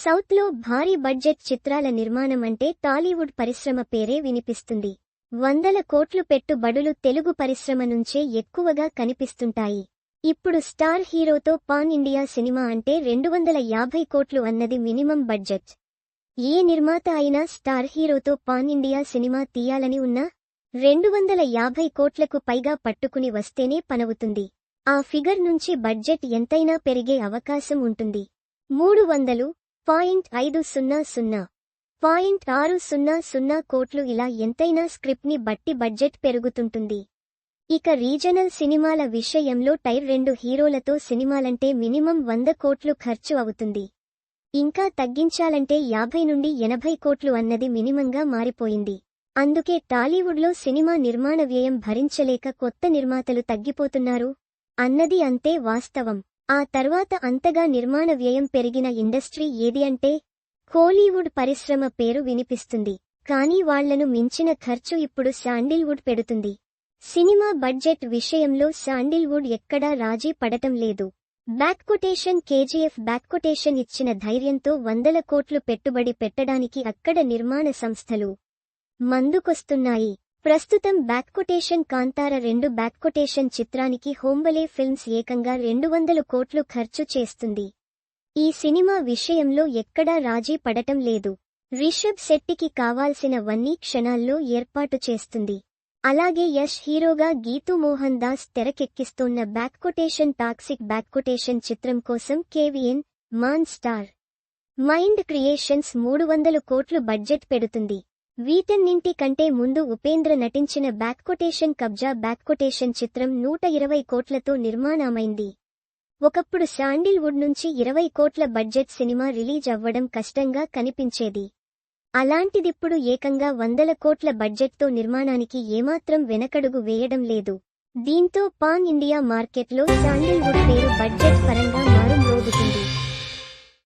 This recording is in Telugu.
సౌత్లో భారీ బడ్జెట్ చిత్రాల నిర్మాణం అంటే టాలీవుడ్ పరిశ్రమ పేరే వినిపిస్తుంది. వందల కోట్లు పెట్టుబడులు తెలుగు పరిశ్రమ నుంచే ఎక్కువగా కనిపిస్తుంటాయి. ఇప్పుడు స్టార్ హీరోతో పాన్ ఇండియా సినిమా అంటే 250 కోట్లు అన్నది మినిమం బడ్జెట్. ఏ నిర్మాత అయినా స్టార్ హీరోతో పాన్ ఇండియా సినిమా తీయాలని ఉన్నా 250 కోట్లకు పైగా పట్టుకుని వస్తేనే పనవుతుంది. ఆ ఫిగర్ నుంచి బడ్జెట్ ఎంతైనా పెరిగే అవకాశం ఉంటుంది. 300.500.600 కోట్లు ఇలా ఎంతైనా స్క్రిప్ట్ని బట్టి బడ్జెట్ పెరుగుతుంటుంది. ఇక రీజనల్ సినిమాల విషయంలో టైర్ 2 హీరోలతో సినిమాలంటే మినిమం 100 కోట్లు ఖర్చు అవుతుంది. ఇంకా తగ్గించాలంటే 50 నుండి 80 కోట్లు అన్నది మినిమంగా మారిపోయింది. అందుకే టాలీవుడ్లో సినిమా నిర్మాణ వ్యయం భరించలేక కొత్త నిర్మాతలు తగ్గిపోతున్నారు అన్నది అంతే వాస్తవం. ఆ తర్వాత అంతగా నిర్మాణ వ్యయం పెరిగిన ఇండస్ట్రీ ఏది అంటే కోలీవుడ్ పరిశ్రమ పేరు వినిపిస్తుంది. కానీ వాళ్లను మించిన ఖర్చు ఇప్పుడు శాండిల్వుడ్ పెడుతుంది. సినిమా బడ్జెట్ విషయంలో శాండిల్వుడ్ ఎక్కడా రాజీ పడటం లేదు. బ్యాక్కొటేషన్ కేజీఎఫ్ బ్యాక్కొటేషన్ ఇచ్చిన ధైర్యంతో 100 కోట్లు పెట్టుబడి పెట్టడానికి అక్కడ నిర్మాణ సంస్థలు మందుకొస్తున్నాయి. ప్రస్తుతం బ్యాక్కొటేషన్ కాంతార 2 బ్యాక్కొటేషన్ చిత్రానికి హోంబలే ఫిల్మ్స్ ఏకంగా 200 కోట్లు ఖర్చు చేస్తుంది. ఈ సినిమా విషయంలో ఎక్కడా రాజీ పడటం లేదు. రిషబ్ శెట్టికి కావాల్సినవన్నీ క్షణాల్లో ఏర్పాటు చేస్తుంది. అలాగే యష్ హీరోగా గీతూ మోహన్ దాస్ తెరకెక్కిస్తోన్న బ్యాక్కొటేషన్ టాక్సిక్ బ్యాక్కొటేషన్ చిత్రం కోసం కేవీఎన్ మాన్ స్టార్ మైండ్ క్రియేషన్స్ 300 కోట్లు బడ్జెట్ పెడుతుంది. వీటన్నింటి కంటే ముందు ఉపేంద్ర నటించిన బ్యాక్కొటేషన్ కబ్జా బ్యాక్కొటేషన్ చిత్రం 120 కోట్లతో నిర్మాణమైంది. ఒకప్పుడు శాండిల్వుడ్ నుంచి 20 కోట్ల బడ్జెట్ సినిమా రిలీజ్ అవ్వడం కష్టంగా కనిపించేది. అలాంటిదిప్పుడు ఏకంగా 100 కోట్ల బడ్జెట్తో నిర్మాణానికి ఏమాత్రం వెనకడుగు వేయడం లేదు. దీంతో పాన్ ఇండియా మార్కెట్లో శాండిల్వుడ్ పేరు బడ్జెట్ పరంగా మారుమ్రోగుతుంది.